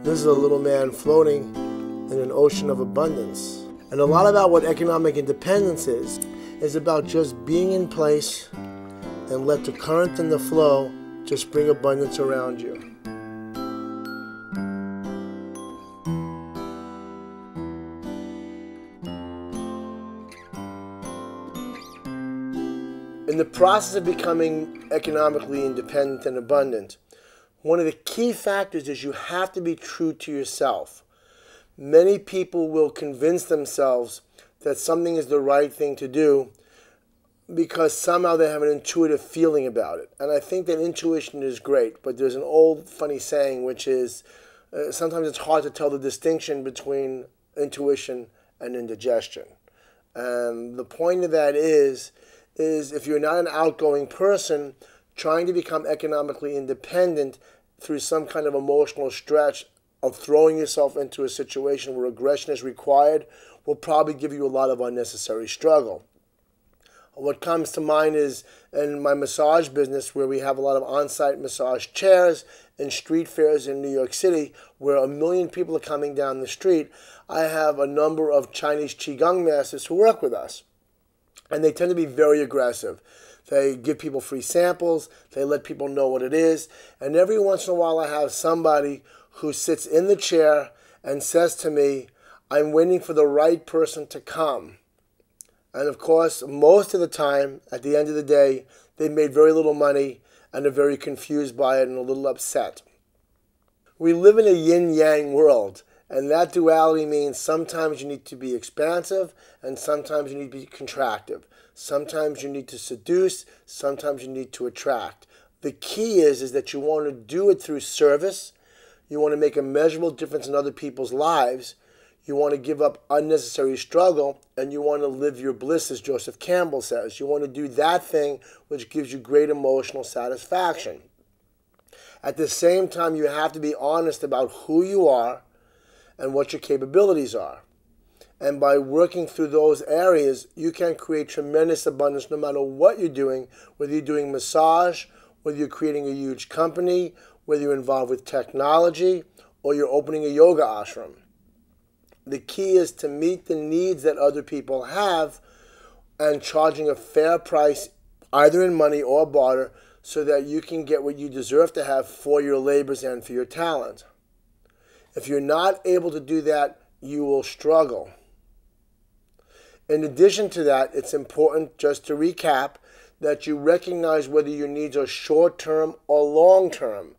This is a little man floating in an ocean of abundance. And a lot about what economic independence is about just being in place and let the current and the flow just bring abundance around you. In the process of becoming economically independent and abundant, one of the key factors is you have to be true to yourself. Many people will convince themselves that something is the right thing to do because somehow they have an intuitive feeling about it. And I think that intuition is great, but there's an old funny saying which is sometimes it's hard to tell the distinction between intuition and indigestion. And the point of that is if you're not an outgoing person, trying to become economically independent through some kind of emotional stretch of throwing yourself into a situation where aggression is required will probably give you a lot of unnecessary struggle. What comes to mind is in my massage business, where we have a lot of on-site massage chairs and street fairs in New York City, where 1 million people are coming down the street. I have a number of Chinese Qigong masters who work with us, and they tend to be very aggressive. They give people free samples, they let people know what it is, and every once in a while I have somebody who sits in the chair and says to me, I'm waiting for the right person to come. And of course, most of the time, at the end of the day, they made very little money and are very confused by it and a little upset. We live in a yin-yang world, and that duality means sometimes you need to be expansive and sometimes you need to be contractive. Sometimes you need to seduce, sometimes you need to attract. The key is that you want to do it through service. You want to make a measurable difference in other people's lives. You want to give up unnecessary struggle, and you want to live your bliss, as Joseph Campbell says. You want to do that thing which gives you great emotional satisfaction. At the same time, you have to be honest about who you are and what your capabilities are. And by working through those areas, you can create tremendous abundance no matter what you're doing, whether you're doing massage, whether you're creating a huge company, whether you're involved with technology, or you're opening a yoga ashram. The key is to meet the needs that other people have and charging a fair price, either in money or barter, so that you can get what you deserve to have for your labors and for your talent. If you're not able to do that, you will struggle. In addition to that, it's important, just to recap, that you recognize whether your needs are short-term or long-term.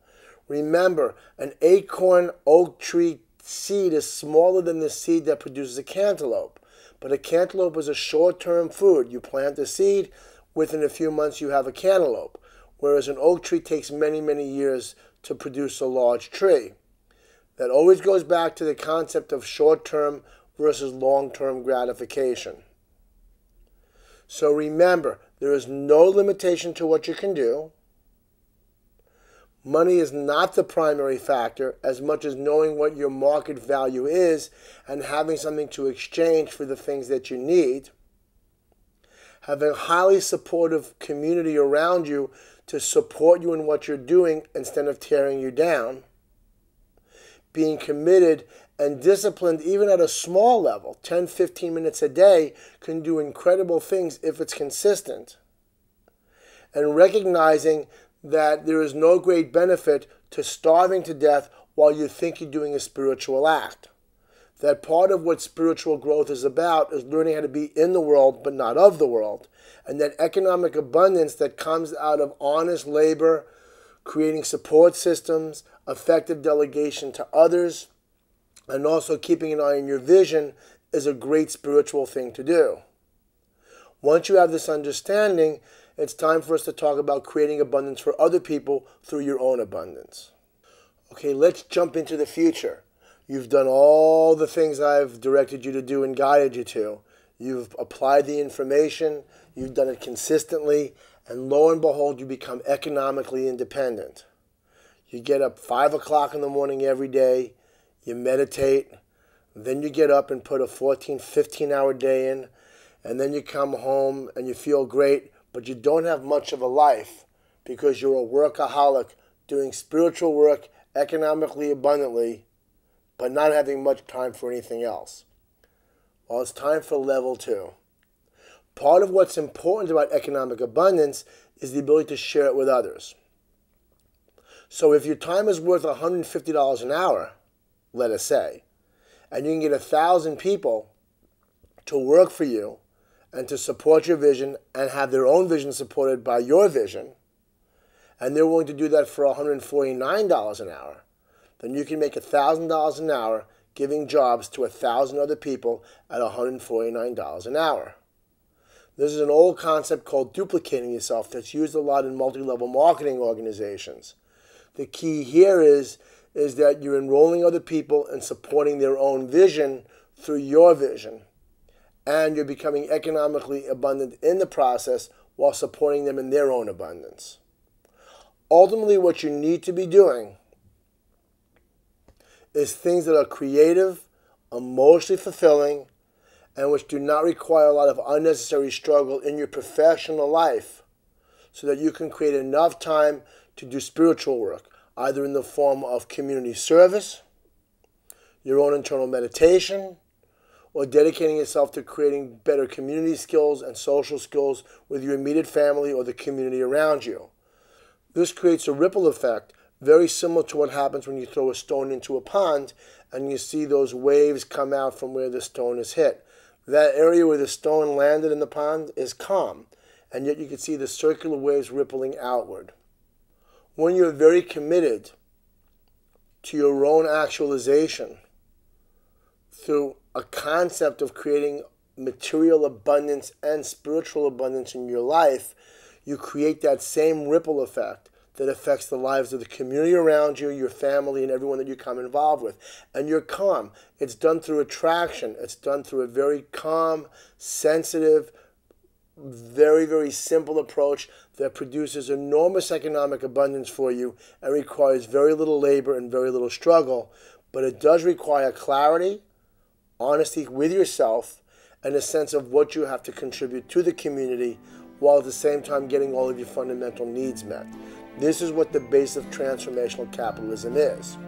Remember, an acorn oak tree seed is smaller than the seed that produces a cantaloupe. But a cantaloupe is a short-term food. You plant the seed, within a few months you have a cantaloupe, whereas an oak tree takes many, many years to produce a large tree. That always goes back to the concept of short-term versus long-term gratification. So remember, there is no limitation to what you can do. Money is not the primary factor as much as knowing what your market value is and having something to exchange for the things that you need. Having a highly supportive community around you to support you in what you're doing instead of tearing you down. Being committed and disciplined even at a small level, 10, 15 minutes a day, can do incredible things if it's consistent. And recognizing that there is no great benefit to starving to death while you think you're doing a spiritual act. That part of what spiritual growth is about is learning how to be in the world but not of the world. And that economic abundance that comes out of honest labor, creating support systems, effective delegation to others, and also keeping an eye on your vision is a great spiritual thing to do. Once you have this understanding, it's time for us to talk about creating abundance for other people through your own abundance. Okay, let's jump into the future. You've done all the things I've directed you to do and guided you to. You've applied the information, you've done it consistently, and lo and behold, you become economically independent. You get up 5 o'clock in the morning every day, you meditate, then you get up and put a 14, 15-hour day in, and then you come home and you feel great, but you don't have much of a life because you're a workaholic doing spiritual work economically abundantly but not having much time for anything else. Well, it's time for level 2. Part of what's important about economic abundance is the ability to share it with others. So if your time is worth $150 an hour, let us say, and you can get 1,000 people to work for you and to support your vision and have their own vision supported by your vision, and they're willing to do that for $149 an hour, then you can make $1,000 an hour giving jobs to 1,000 other people at $149 an hour. This is an old concept called duplicating yourself that's used a lot in multi-level marketing organizations. The key here is that you're enrolling other people and supporting their own vision through your vision. And you're becoming economically abundant in the process while supporting them in their own abundance. Ultimately, what you need to be doing is things that are creative, emotionally fulfilling, and which do not require a lot of unnecessary struggle in your professional life so that you can create enough time to do spiritual work, either in the form of community service, your own internal meditation, or dedicating yourself to creating better community skills and social skills with your immediate family or the community around you. This creates a ripple effect very similar to what happens when you throw a stone into a pond and you see those waves come out from where the stone is hit. That area where the stone landed in the pond is calm, and yet you can see the circular waves rippling outward. When you're very committed to your own actualization through a concept of creating material abundance and spiritual abundance in your life, you create that same ripple effect that affects the lives of the community around you, your family, and everyone that you come involved with. And you're calm. It's done through attraction. It's done through a very calm, sensitive, very, very simple approach that produces enormous economic abundance for you and requires very little labor and very little struggle. But it does require clarity, honesty with yourself, and a sense of what you have to contribute to the community while at the same time getting all of your fundamental needs met. This is what the base of transformational capitalism is.